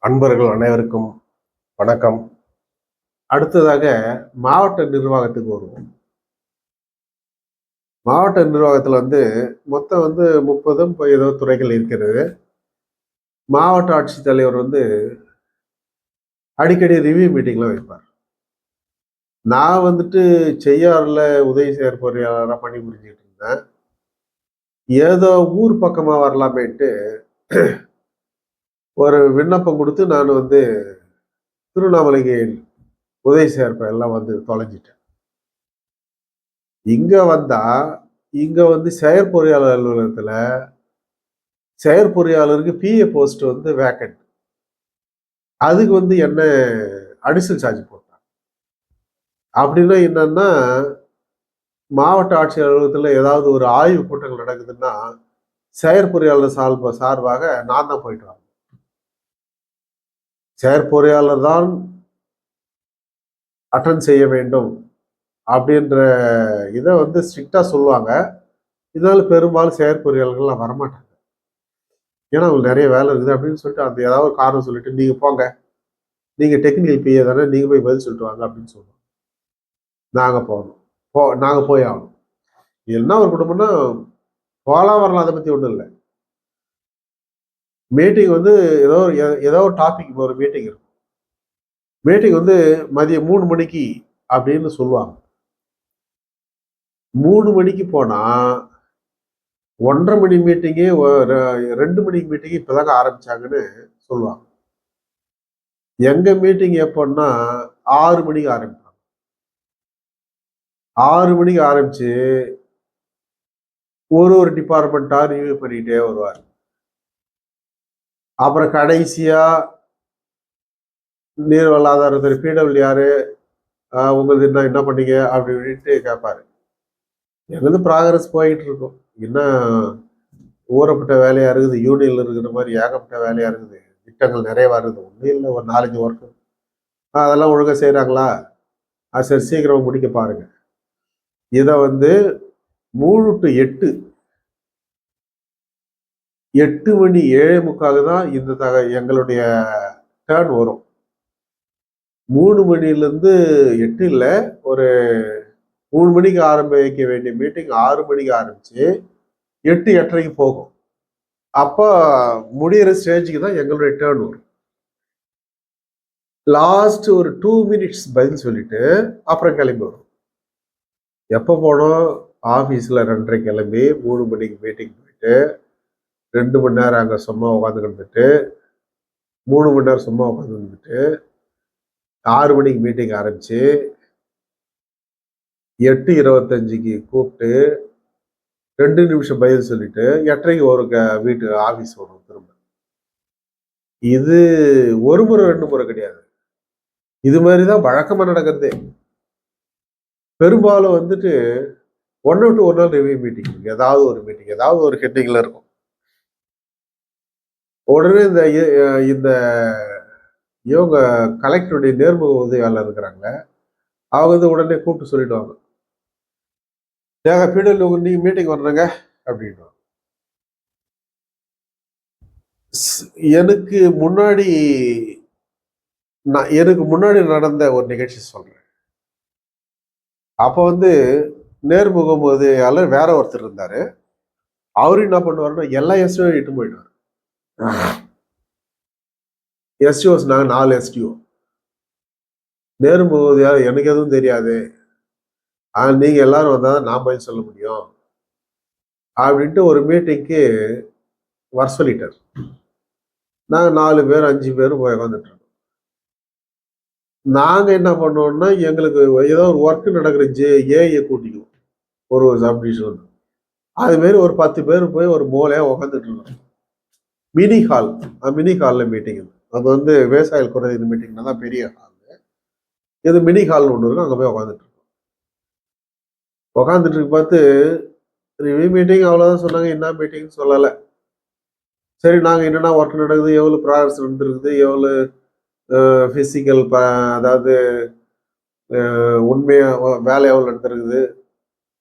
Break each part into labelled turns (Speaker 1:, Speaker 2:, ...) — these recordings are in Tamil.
Speaker 1: அன்பர்கள் அனைவருக்கும் வணக்கம். அடுத்ததாக மாவட்ட நிர்வாகத்துக்கு வருவோம். மாவட்ட நிர்வாகத்தில் மொத்தம் 30 ஏதோ துறைகள் இருக்கிறது. மாவட்ட ஆட்சித்தலைவர் அடிக்கடி ரிவ்யூ மீட்டிங்லாம் வைப்பார். நான் செய்யாறுல உதவி செயற்பொறியாளராக பணிபுரிஞ்சிட்டு இருந்தேன். ஏதோ ஊர் பக்கமா வரலாமேன்ட்டு ஒரு விண்ணப்பம் கொடுத்து நான் திருவண்ணாமலைக்கு உதவி சேர்ப்ப எல்லாம் தொலைஞ்சிட்டேன். இங்க வந்தா செயற்பொறியாளர் அலுவலகத்துல செயற்பொறியாளருக்கு பிஏ போஸ்ட் வேக்கண்ட். அதுக்கு என்ன அடிஷனல் சார்ஜ் போட்டாங்க. அப்படின்னா என்னன்னா, மாவட்ட ஆட்சியர் அலுவலகத்துல ஏதாவது ஒரு ஆய்வு கூட்டங்கள் நடக்குதுன்னா செயற்பொறியாளர் சார்பாக நான் தான் போயிட்டு வரேன். செயற்பொறியாளர் தான் அட்டன் செய்ய வேண்டும் அப்படின்ற இதை ஸ்ட்ரிக்டா சொல்லுவாங்க. இதனால பெரும்பாலும் செயற்பொறியாளர்கள்லாம் வரமாட்டாங்க. ஏன்னா அவங்களுக்கு நிறைய வேலை இருக்குது அப்படின்னு சொல்லிட்டு அந்த ஏதாவது ஒரு காரணம் சொல்லிட்டு நீங்க போங்க, நீங்க டெக்னிக்கல் பிஏ தானே, நீங்க போய் பதில் சொல்லிட்டு வாங்க அப்படின்னு சொல்லுவோம். நாங்க போகணும், நாங்க போய் ஆகணும். என்ன ஒரு குடும்பம்னா போகலாம் வரலாம், அதை பத்தி ஒன்றும் இல்லை. மீட்டிங் ஏதோ ஒரு டாபிக் ஒரு மீட்டிங் இருக்கும். மீட்டிங் மதியம் 3 மணிக்கு அப்படின்னு சொல்லுவாங்க. 3 மணிக்கு போனா 1:30 மணி மீட்டிங்கே 2 மணிக்கு மீட்டிங் இப்பதாங்க ஆரம்பிச்சாங்கன்னு சொல்லுவாங்க. எங்க மீட்டிங் எப்போன்னா 6 மணிக்கு ஆரம்பிப்பாங்க. 6 மணிக்கு ஆரம்பிச்சு ஒரு டிபார்ட்மெண்ட்டா ரிவ்யூ பண்ணிக்கிட்டே வருவார். அப்புறம் கடைசியா நீர்வள ஆதாரத்துறை பிடபிள்யூஆர் உங்களுக்கு என்ன பண்ணீங்க அப்படின்ட்டு கேட்பாரு. எனக்கு ப்ராக்ரஸ் போயிட்டு இருக்கும். என்ன ஊறப்பட்ட வேலையா இருக்குது, யூனியன்ல இருக்கிற மாதிரி ஏகப்பட்ட வேலையா இருக்குது, திட்டங்கள் நிறைய வருது. ஒன்றும் இல்லை, ஒரு 4-5 ஒர்க்கு அதெல்லாம் ஒழுங்கா செய்யறாங்களா, சரி சீக்கிரமா முடிக்க பாருங்க. இதை 3 to 8 8 மணி 7:45 தான் இந்த எங்களுடைய டேர்ன் வரும். 3 மணிலேருந்து 8 இல்லை, ஒரு 3 மணிக்கு ஆரம்பிக்க வேண்டிய மீட்டிங் 6 மணிக்கு ஆரம்பிச்சு 8-8:30 போகும். அப்போ முடிகிற ஸ்டேஜுக்கு தான் எங்களுடைய டேர்ன் வரும். லாஸ்ட் ஒரு 2 மினிட்ஸ் பதில் சொல்லிட்டு அப்புறம் கிளம்பி வரும். எப்போ போனோம், ஆஃபீஸில் 2:30 கிளம்பி 3 மணிக்கு மீட்டிங் போயிட்டு 2 மணி நேரம் அங்கே சும்மா உட்காந்துக்கிட்டு 3 மணி நேரம் சும்மா உட்காந்துட்டு 6 மணிக்கு மீட்டிங் ஆரம்பிச்சு 8:25க்கு கூப்பிட்டு 2 நிமிஷம் பதில் சொல்லிட்டு 8:30க்கு ஒரு வீட்டு ஆஃபீஸ் வரும் திரும்ப. இது ஒரு முறை 2 முறை கிடையாது. இது மாதிரிதான் வழக்கமா நடக்கிறதே. பெரும்பாலும் 1 to 1 நாள் ரிவ்யூ மீட்டிங், ஏதாவது ஒரு மீட்டிங் ஏதாவது ஒரு ஹெட்டிங்ல இருக்கும். உடனே இந்த இவங்க கலெக்டருடைய நேர்முக உதவியாளர் இருக்கிறாங்க, அவங்க உடனே கூப்பிட்டு சொல்லிடுவாங்க, ஏங்க பிடல் நீங்க மீட்டிங் வர்றங்க அப்படின்னு. எனக்கு முன்னாடி நடந்த ஒரு நிகழ்ச்சி சொல்றேன். அப்போ நேர்முகம் உதவியாளர் வேற ஒருத்தர் இருந்தாரு. அவரு என்ன பண்ணுவாருன்னா எல்லா எஸ்டிஓ இட்டு போயிடுவார். எஸ்டிஓஸ் நாங்க 4 எஸ்டிஓ. நேர்முக உதவியாளர் எனக்கு எதுவும் தெரியாது, நீங்க எல்லாரும் வந்தா நான் பதில் சொல்ல முடியும் அப்படின்ட்டு ஒரு மீட்டிங்க்கு வர சொல்லிட்டார். நாங்க 4 பேர் 5 பேரும் போய் உட்காந்துட்டு இருக்கோம். நாங்க என்ன பண்ணோம்னா, எங்களுக்கு ஏதோ ஒரு ஒர்க் நடக்கிற ஏஐ கூட்டிக்குவோம் ஒரு சப்டிஷன். அது மாதிரி ஒரு 10 பேர் போய் ஒரு மூலையா உட்காந்துட்டு இருக்கோம். மினி ஹால்ல மீட்டிங். அது விவசாய குறைதீர் மீட்டிங்னா தான் பெரிய ஹால். இது மினி ஹால்னு ஒன்று இருக்கும், அங்கே போய் உட்காந்துட்டு இருக்கோம். உட்காந்துட்டு இருக்கு பார்த்து ரிவ்யூ மீட்டிங் அவ்வளோதான் சொன்னாங்க, என்ன மீட்டிங் சொல்லலை. சரி, நாங்கள் என்னென்ன ஒர்க் நடக்குது, எவ்வளோ ப்ராக்ரஸ் நடந்துருக்குது, எவ்வளோ ஃபிசிக்கல் அதாவது உண்மையாக வேலை எவ்வளோ நடந்துருக்குது,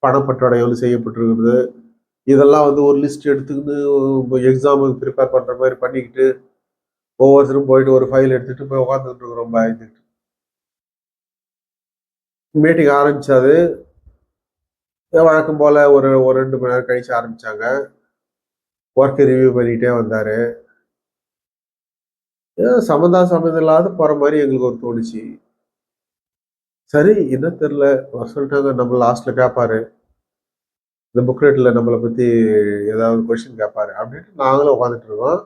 Speaker 1: பணப்பற்றோட எவ்வளோ செய்யப்பட்டிருக்குது, இதெல்லாம் ஒரு லிஸ்ட் எடுத்துக்கிட்டு எக்ஸாமுக்கு ப்ரிப்பேர் பண்ணுற மாதிரி பண்ணிக்கிட்டு ஒவ்வொருத்தரும் போயிட்டு ஒரு ஃபைல் எடுத்துட்டு போய் உட்காந்துட்டு இருக்கிறோம் பயந்துட்டு. மீட்டிங் ஆரம்பிச்சாது. வழக்கம் போல ஒரு ஒரு 2 மணி நேரம் கழிச்சு ஆரம்பிச்சாங்க. ஒர்க் ரிவ்யூ பண்ணிட்டே வந்தாரு. சம்மந்தம் இல்லாத போற மாதிரி எங்களுக்கு ஒரு தோணுச்சு. சரி என்ன தெரியல, வர சொல்லிட்டாங்க. நம்ம லாஸ்ட்ல கேட்பாரு, இந்த புக்லெட்ல நம்மளை பத்தி ஏதாவது கொஸ்டின் கேட்பாரு அப்படின்ட்டு நாங்களும் உட்காந்துட்டு இருக்கோம்.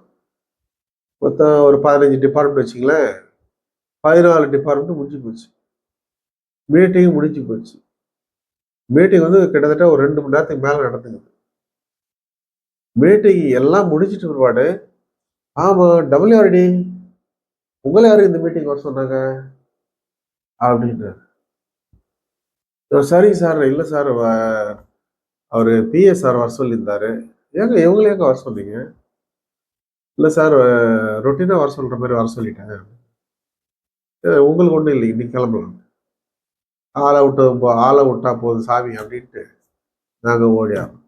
Speaker 1: மொத்தம் ஒரு 15 டிபார்ட்மெண்ட் வச்சுங்களேன். 14 டிபார்ட்மெண்ட் முடிஞ்சு போச்சு. மீட்டிங் முடிஞ்சு போச்சு. மீட்டிங் வந்து கிட்டத்தட்ட ஒரு 2 மணி நேரத்துக்கு மேல நடந்துக்குது. மீட்டிங் எல்லாம் முடிச்சிட்டு பிற்பாடு, ஆமா WRD உங்களை யாரும் இந்த மீட்டிங் வர சொன்னாங்க அப்படின்னு. சரி சார், இல்லை சார், அவரு PS சார் வர சொல்லியிருந்தாரு. ஏங்க இவங்களே எங்க வர சொன்னீங்க? இல்லை சார், ரொட்டீனா வர சொல்ற மாதிரி வர சொல்லிட்டேன். உங்களுக்கு ஒன்றும் இல்லை, இன்னைக்கு கிளம்பலாம். ஆளை விட்டா போதும் சாமி அப்படின்ட்டு நாங்கள் ஓடியாரோம்.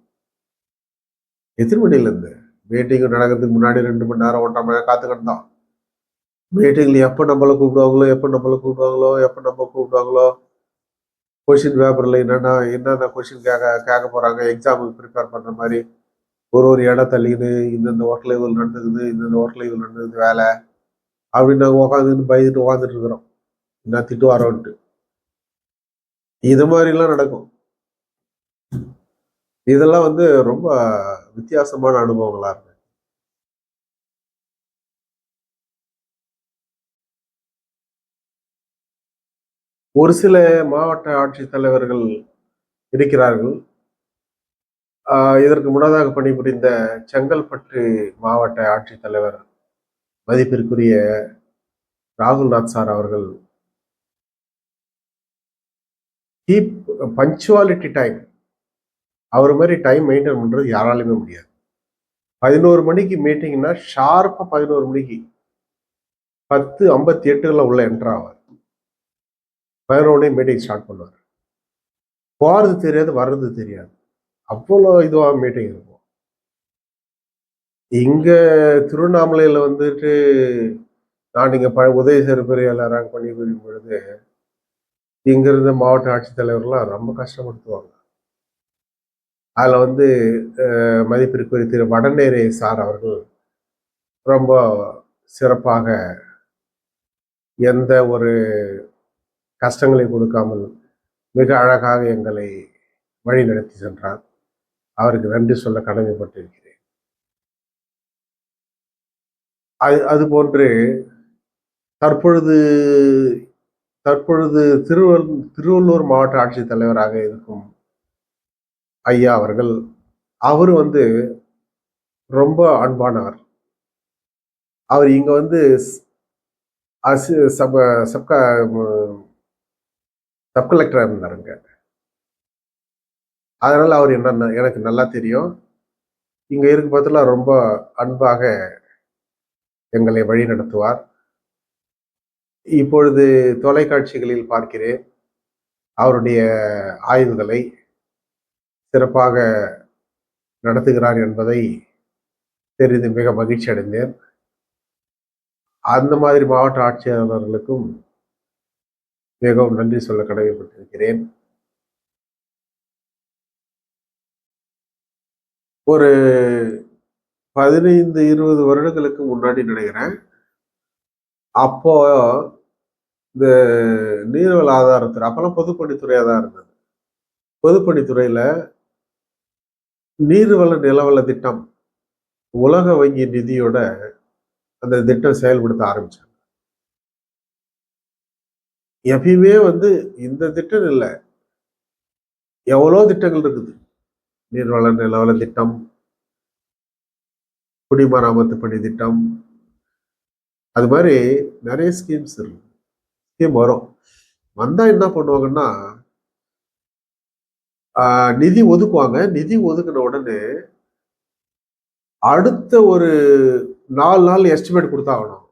Speaker 1: எத்தனை மணிலேருந்து மீட்டிங் நடக்கிறதுக்கு முன்னாடி 2 மணி நேரம் 1.5 மணி நேரம் காத்துக்கிட்டு தான். மீட்டிங்ல எப்போ நம்மளை கூப்பிடுவாங்களோ, எப்போ நம்ம கூப்பிடுவாங்களோ, கொஷின் பேப்பர்ல என்னென்ன கொஷின் கேட்க போறாங்க, எக்ஸாமுக்கு ப்ரிப்பேர் பண்ற மாதிரி ஒரு இடம் தள்ளின்னு இந்தந்த ஒர்க்ல இதில் நடந்துக்குது, இந்தந்த ஒர்க்ல இதில் நடந்துக்குது வேலை அப்படின்னு நாங்கள் உட்காந்துட்டு பயந்துட்டு உட்காந்துட்டு இருக்கிறோம். என்ன திட்டு வரோன்ட்டு. இது மாதிரிலாம் நடக்கும். இதெல்லாம் வந்து ரொம்ப வித்தியாசமான அனுபவங்களா இருக்கு. ஒரு சில மாவட்ட ஆட்சித்தலைவர்கள் இருக்கிறார்கள். இதற்கு முன்னதாக பணிபுரிந்த செங்கல்பட்டு மாவட்ட ஆட்சித்தலைவர் மதிப்பிற்குரிய ராகுல்நாத் சார் அவர்கள் கீப் பஞ்சுவாலிட்டி டைம், அவர் மாதிரி டைம் மெயின்டைன் பண்றது யாராலுமே முடியாது. 11 மணிக்கு மீட்டிங்னா ஷார்ப்பா 11 மணிக்கு 10:58 உள்ள என்டர் ஆவார். 11 மீட்டிங் ஸ்டார்ட் பண்ணுவார். போறது தெரியாது, வர்றது தெரியாது. அவ்வளோ இதுவா மீட்டிங் இருக்கும். இங்க திருவண்ணாமலையில வந்துட்டு நான் இங்க உதவி சிறப்புரையாளர் ரேங்க் பணிபுரியும் பொழுது இங்க இருந்த மாவட்ட ஆட்சித்தலைவர்லாம் ரொம்ப கஷ்டப்படுத்துவாங்க. அதுல வந்து மதிப்பிற்குரிய திரு வடநேரே சார் அவர்கள் ரொம்ப சிறப்பாக எந்த ஒரு கஷ்டங்களை கொடுக்காமல் மிக அழகாக எங்களை வழி நடத்தி சென்றார். அவருக்கு நன்றி சொல்ல கடமைப்பட்டிருக்கிறேன். அது போன்று தற்பொழுது திருவள்ளூர் மாவட்ட ஆட்சித்தலைவராக இருக்கும் ஐயா அவர்கள், அவரு வந்து ரொம்ப அன்பானவர். அவர் இங்க வந்து சப் கலெக்டரா இருந்தாருங்க. அதனால அவர் என்ன எனக்கு நல்லா தெரியும். இங்க இருக்க பத்தில ரொம்ப அன்பாக எங்களை வழி நடத்துவார். இப்பொழுது தொலைக்காட்சிகளில் பார்க்கிறேன் அவருடைய ஆய்வுகளை சிறப்பாக நடத்துகிறார் என்பதை தெரிந்து மிக மகிழ்ச்சி அடைந்தேன். அந்த மாதிரி மாவட்ட ஆட்சியாளர்களுக்கும் மிகவும் நன்றி சொல்ல கடமைப்பட்டிருக்கிறேன். ஒரு 15-20 வருடங்களுக்கு முன்னாடி நினைக்கிறேன், அப்போ இந்த நீர்வள ஆதாரத்துறை, அப்பெல்லாம் பொதுப்பணித்துறையா தான் இருந்தது. பொதுப்பணித்துறையில நீர்வள நிலவள திட்டம் உலக வங்கி நிதியோட அந்த திட்டம் செயல்படுத்த ஆரம்பிச்சாங்க. எப்பயுமே வந்து இந்த திட்டம் இல்லை, எவ்வளோ திட்டங்கள் இருக்குது. நீர்வள நிலவள திட்டம், குடிமராமத்து பணி திட்டம், அது மாதிரி நிறைய ஸ்கீம் வரும். வந்தா என்ன பண்ணுவாங்கன்னா, நிதி ஒதுக்குவாங்க. நிதி ஒதுக்கின உடனே அடுத்த ஒரு 4 நாள் எஸ்டிமேட் கொடுத்தாகணும்.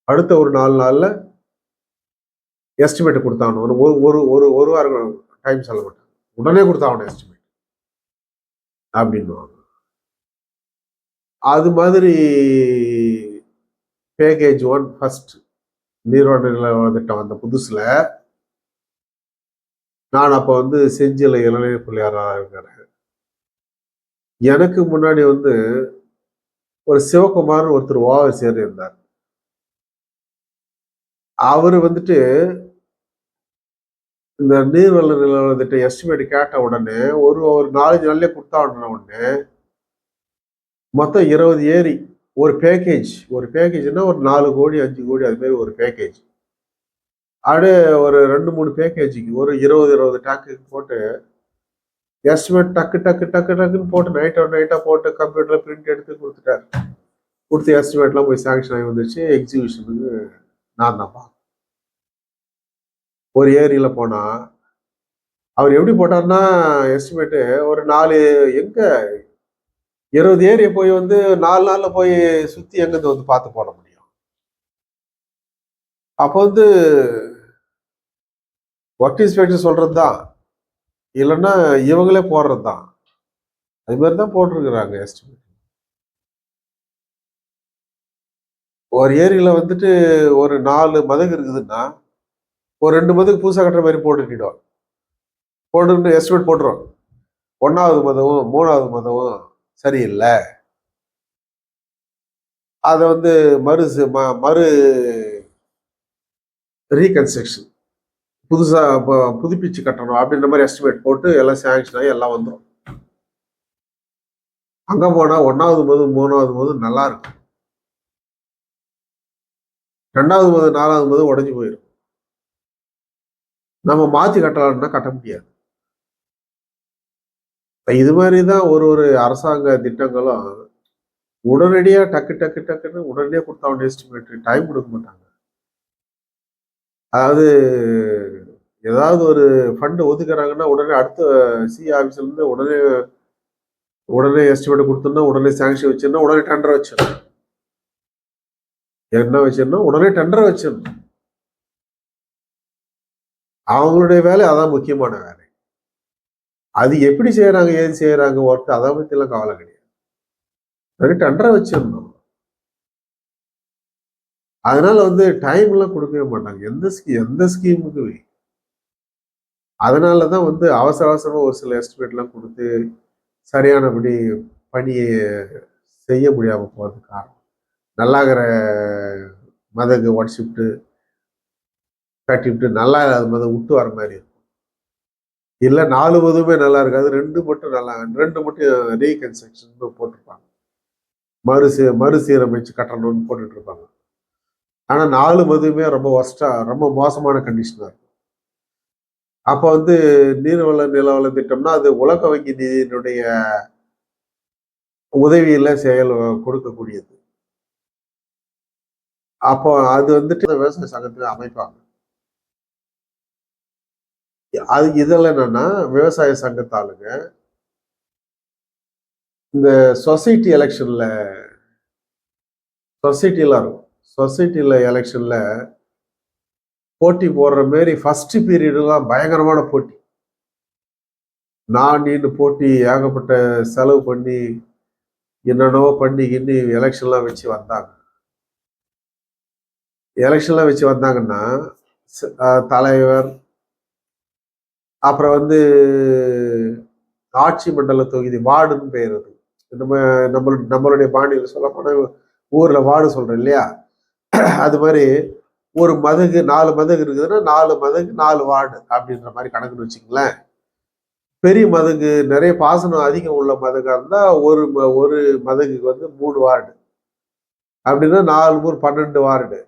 Speaker 1: அடுத்த ஒரு 4 நாள்ல எஸ்டிமேட் கொடுத்தாகணும். ஒரு வாரம் டைம் சொல்ல மாட்டாங்க, உடனே கொடுத்தாகணும் எஸ்டிமேட் அப்படின்னுவாங்க. அது மாதிரி பேக்கேஜ் 1 ஃபர்ஸ்ட் நீர்வள திட்டம் வந்த புதுசுல நான் அப்போ வந்து செஞ்சில இளநிலை பிள்ளையாராக இருக்கிறேன். எனக்கு முன்னாடி வந்து ஒரு சிவகுமார்னு ஒருத்தர் ஓவர்சியர் இருந்தார். அவரு வந்துட்டு இந்த நீர்வள நிலவர திட்டம் எஸ்டிமேட் கேட்ட உடனே ஒரு 4 நாள்லயே கொடுத்தா உடனே மொத்தம் 20 ஏரி ஒரு பேக்கேஜ்னா ஒரு 4 கோடி 5 கோடி அது மாதிரி ஒரு பேக்கேஜ். அப்படியே ஒரு 2-3 பேக்கேஜுக்கு ஒரு 20 டேங்க்கு போட்டு எஸ்டிமேட் டக்குன்னு போட்டு நைட்டா போட்டு கம்ப்யூட்டர்ல பிரிண்ட் எடுத்து கொடுத்துட்டாரு. கொடுத்து எஸ்டிமேட்லாம் போய் சாங்ஷன் ஆகி வந்துச்சு. எக்ஸிபிஷனுக்கு நான் தான்ப்பா. ஒரு ஏரியில போனா அவர் எப்படி போட்டார்னா எஸ்டிமேட்டு ஒரு 4 எங்க 20 ஏரியை போய் வந்து 4 நாள்ல போய் சுத்தி எங்கிருந்து வந்து பார்த்து போட முடியும். அப்போ வந்து ஒர்க் இன்ஸ்பெக்டர் சொல்றது தான், இல்லைன்னா இவங்களே போடுறது தான். அது மாதிரி தான் போட்டிருக்கிறாங்க எஸ்டிமேட். ஒரு ஏரியில வந்துட்டு ஒரு 4 மதகு இருக்குதுன்னா ஒரு 2 மதகு புதுசாக கட்டுற மாதிரி போட்டுட்டு எஸ்டிமேட் போட்டுரும். 1வது மதவும் 3வது மதவும் சரியில்லை, அதை வந்து மறு ரீகன்ஸ்ட்ரக்ஷன் புதுசா புதுப்பிச்சு கட்டணும் அப்படின்ற மாதிரி எஸ்டிமேட் போட்டு எல்லாம் சாங்ஷன் ஆகி எல்லாம் வந்துடும். அங்க போனா 1வது மதம் 3வது மதம் நல்லா இருக்கும், 2வது மதம் 4வது மதம் உடஞ்சி போயிடும். நம்ம மாத்தி கட்டலாம்னா கட்ட முடியாது. இது மாதிரிதான் ஒரு அரசாங்க திட்டங்களும் உடனடியா டக்குன்னு உடனடியா கொடுத்தா எஸ்டிமேட் டைம் கொடுக்க மாட்டாங்க. அதாவது ஏதாவது ஒரு ஃபண்ட் ஒதுக்குறாங்கன்னா உடனே அடுத்த சி ஆஃபீஸ்ல இருந்து உடனே எஸ்டிமேட் கொடுத்தோம்னா உடனே சாங்ஷன் வச்சிடணும், உடனே டெண்டர் வச்சிடணும். என்ன வச்சிடணும்? உடனே டெண்டர் வச்சிடணும். அவங்களுடைய வேலை அதான் முக்கியமான வேலை. அது எப்படி செய்யறாங்க ஏது செய்யறாங்க ஒர்க் அதை பத்தி எல்லாம் கவலை கிடையாது, டெண்டரை வச்சிடணும். அதனால வந்து டைம் எல்லாம் கொடுக்கவே மாட்டாங்க எந்த ஸ்கீமுக்கு. அதனாலதான் வந்து அவசரமா ஒரு சில எஸ்டிமேட் எல்லாம் கொடுத்து சரியானபடி பணியை செய்ய முடியாம போறது காரணம். நல்லாகிற மதகு உடச்சிவிட்டு கட்டிவிட்டு நல்லா இல்லாத மதம் விட்டு வர மாதிரி இருக்கும். இல்ல 4 மதமே நல்லா இருக்காது, 2 மட்டும் ரீகன்ஸ்ட்ரக்ஷன் போட்டிருப்பாங்க, மறுசீரமைச்சு கட்டணும்னு போட்டுட்டு இருப்பாங்க. ஆனா 4 மதமே ரொம்ப மோசமான கண்டிஷனா இருக்கும். அப்ப வந்து நீர்வள நிலவள திட்டம்னா அது உலக வங்கி நிதியினுடைய உதவியில கொடுக்கக்கூடியது. அப்போ அது வந்துட்டு விவசாய சங்கத்துல அமைப்பாங்க. அது இதெல்லாம் என்னன்னா விவசாய சங்கத்தாளுங்க இந்த சொசைட்டி எலெக்ஷன்ல சொசைட்டில எலெக்ஷன்ல போட்டி போடுற மாதிரி ஃபர்ஸ்ட் பீரியட்லாம் பயங்கரமான போட்டி. நான் நீண்டு போட்டி ஏகப்பட்ட செலவு பண்ணி என்னென்னவோ பண்ணி எலெக்ஷன்லாம் வச்சு வந்தாங்கன்னா தலைவர் அப்புறம் வந்து ஆட்சி மண்டல தொகுதி வார்டுன்னு பெயர். அது நம்மளுடைய பாணியில் சொல்ல போனா ஊர்ல வார்டு சொல்றேன் இல்லையா, அது மாதிரி ஒரு மதகு 4 மதகு இருக்குதுன்னா 4 மதகு 4 வார்டு அப்படின்ற மாதிரி கணக்குன்னு வச்சுங்களேன். பெரிய மதகு நிறைய பாசனம் அதிகம் உள்ள மதகா இருந்தா ஒரு மதகுக்கு வந்து 3 வார்டு அப்படின்னா 4 ஊர் 12 வார்டு,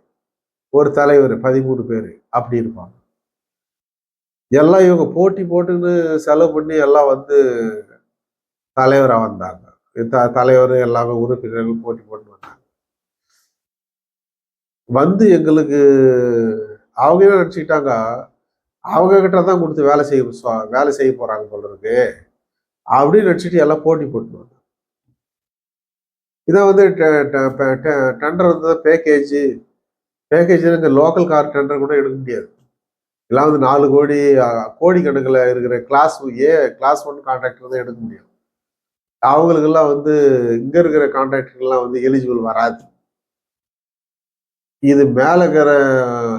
Speaker 1: ஒரு தலைவர் 13 பேர் அப்படி இருப்பாங்க. எல்லாம் இவங்க போட்டி போட்டுன்னு செலவு பண்ணி எல்லாம் வந்து தலைவரா வந்தாங்க. தலைவர் எல்லாமே உறுப்பினர்கள் போட்டி போட்டு வந்தாங்க. வந்து எங்களுக்கு அவங்க என்ன நினைச்சுக்கிட்டாங்க, அவங்க கிட்ட தான் கொடுத்து வேலை செய்ய போறாங்க போல இருக்கு அப்படின்னு நினைச்சிட்டு எல்லாம் போட்டி போட்டுருவாங்க. இதான் வந்து டெண்டர் வந்து பேக்கேஜ் இந்த லோக்கல் கார் டெண்டர் கூட எடுக்க முடியாது. எல்லாம் வந்து 4 கோடி கணக்கில் இருக்கிற கிளாஸ் 1 கான்ட்ராக்டர் தான் எடுக்க முடியும். அவங்களுக்கெல்லாம் வந்து இங்க இருக்கிற கான்ட்ராக்டர்லாம் வந்து எலிஜிபிள் வராது. இது மேலே இருக்கிற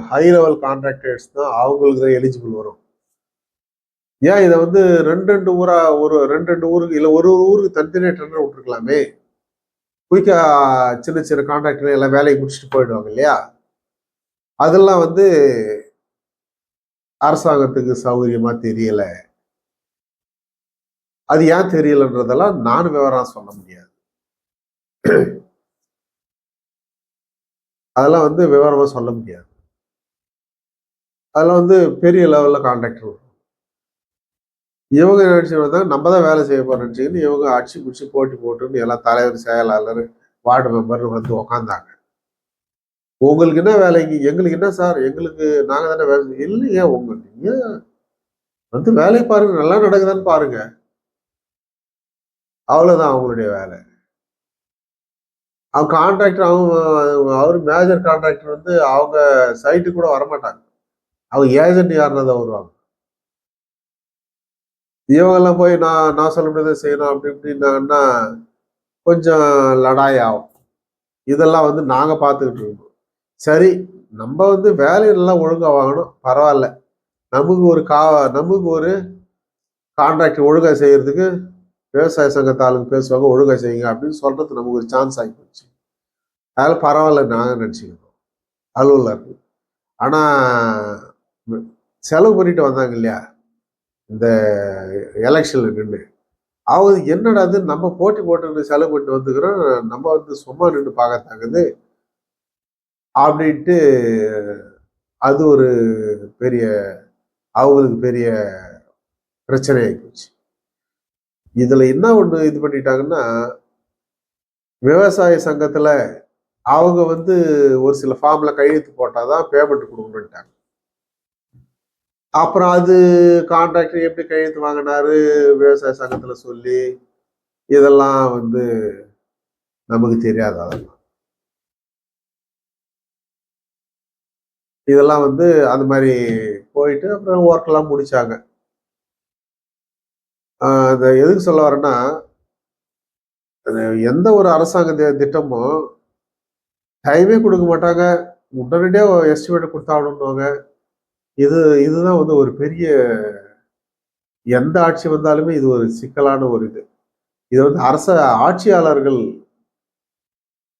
Speaker 1: ஹை லெவல் கான்ட்ராக்டர்ஸ் தான் அவங்களுக்கு தான் எலிஜிபிள் வரும். ஏன் இதை வந்து ரெண்டு ரெண்டு ஊருக்கு இல்லை ஒரு ஊருக்கு தனித்தனியாக டெண்டர் விட்டுருக்கலாமே. குயிக்கா சின்ன சின்ன கான்ட்ராக்டர் எல்லாம் வேலையை முடிச்சுட்டு போயிடுவாங்க இல்லையா. அதெல்லாம் வந்து அரசாங்கத்துக்கு சௌகரியமா தெரியல. அது ஏன் தெரியலன்றதெல்லாம் நானும் விவரம் சொல்ல முடியாது. அதெல்லாம் வந்து விவரமா சொல்ல முடியாது. அதெல்லாம் வந்து பெரிய லெவல்ல கான்ட்ராக்டர் இவங்க நினைச்சு நம்ம தான் வேலை செய்ய போறோம் நினைச்சுக்கின்னு இவங்க அடிச்சு பிடிச்சி போட்டி போட்டுன்னு எல்லாம் தலைவர், செயலாளர், வார்டு மெம்பர் வந்து உக்காந்தாங்க. உங்களுக்கு என்ன வேலைங்க? எங்களுக்கு என்ன சார், எங்களுக்கு நாங்க தானே வேலை இல்லையா? நீங்க வந்து வேலையை பாருங்க, நல்லா நடக்குதான்னு பாருங்க. அவ்வளவுதான் அவங்களுடைய வேலை. அவங்க கான்ட்ராக்டர், அவரு மேஜர் கான்ட்ராக்டர் வந்து அவங்க சைட்டு கூட வரமாட்டாங்க. அவங்க ஏஜென்ட் யாருன்னா தான் வருவாங்க. இவங்கெல்லாம் போய் நான் சொல்ல முடியாத செய்யணும் அப்படி இப்படின்னாங்கன்னா கொஞ்சம் லடாய் ஆகும். இதெல்லாம் வந்து நாங்க பார்த்துக்கிட்டு இருக்கோம். சரி, நம்ம வந்து வேலையெல்லாம் ஒழுங்கா வாங்கணும், பரவாயில்ல. நமக்கு ஒரு கான்ட்ராக்ட் ஒழுங்கா செய்யறதுக்கு விவசாய சங்கத்தாளுக்கு பேசுவாங்க, ஒழுங்கா செய்யுங்க அப்படின்னு சொல்றது நமக்கு ஒரு சான்ஸ் ஆகி போச்சு. அதனால பரவாயில்ல நாங்க நினைச்சுக்கிறோம் அலுவலர். ஆனா செலவு பண்ணிட்டு வந்தாங்க இல்லையா இந்த எலெக்ஷன்ல நின்று, அவங்க என்னடா அது நம்ம போட்டி போட்டு செலவு பண்ணிட்டு வந்துக்கிறோம், நம்ம வந்து சும்மா நின்று பார்க்கத்தாங்குது அப்படின்ட்டு அது ஒரு பெரிய அவங்களுக்கு பெரிய பிரச்சனை ஆகிப்போச்சு. இதுல என்ன ஒண்ணு இது பண்ணிட்டாங்கன்னா, விவசாய சங்கத்துல அவங்க வந்து ஒரு சில ஃபார்ம்ல கையெழுத்து போட்டாதான் பேமெண்ட் கொடுக்கணும்ட்டாங்க. அப்புறம் அது கான்ட்ராக்டர் எப்படி கையெழுத்து வாங்கினாரு விவசாய சங்கத்துல சொல்லி, இதெல்லாம் வந்து நமக்கு தெரியாது. இதெல்லாம் வந்து அந்த மாதிரி போயிட்டு அப்புறம் ஒர்க் எல்லாம் முடிச்சாங்க. அந்த எதுக்கு சொல்ல வரேன்னா, எந்த ஒரு அரசாங்க திட்டமும் டைமே கொடுக்க மாட்டாங்க, உடனடியாக எஸ்டிமேட் கொடுத்தாகணும்னுவாங்க. இதுதான் வந்து ஒரு பெரிய, எந்த ஆட்சி வந்தாலுமே இது ஒரு சிக்கலான ஒரு இது வந்து ஆட்சியாளர்கள்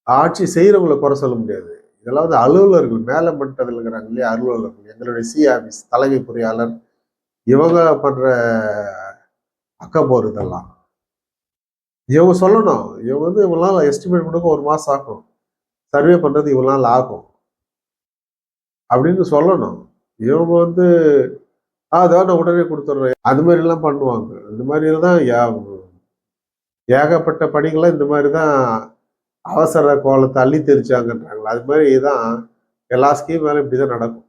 Speaker 1: ஆட்சி செய்யறவங்களை குறை சொல்ல முடியாது. இதெல்லாம் வந்து அலுவலர்கள், மேல மட்டத்தில் இருக்கிறாங்க இல்லையா அலுவலர்கள், எங்களுடைய ஆபீஸ் தலைமை பொறியாளர், இவங்க பண்ற அக்கப்போர் இதெல்லாம் இவங்க சொல்லணும். இவங்க வந்து இவ்வளவு நாள் எஸ்டிமேட் கொடுக்க 1 மாசம் ஆகும், சர்வே பண்றது இவ்வளவு நாள் ஆகும் அப்படின்னு சொல்லணும். இவங்க வந்து அதான் நான் உடனே கொடுத்துட்றேன், அது மாதிரி எல்லாம் பண்ணுவாங்க. இந்த மாதிரி தான் ஏகப்பட்ட பணிகள்லாம் இந்த மாதிரி தான் அவசர கோலத்தை அள்ளி தெரிச்சாங்கன்றாங்களா, அது மாதிரி தான் எல்லா ஸ்கீம் மேலும் இப்படிதான் நடக்கும்.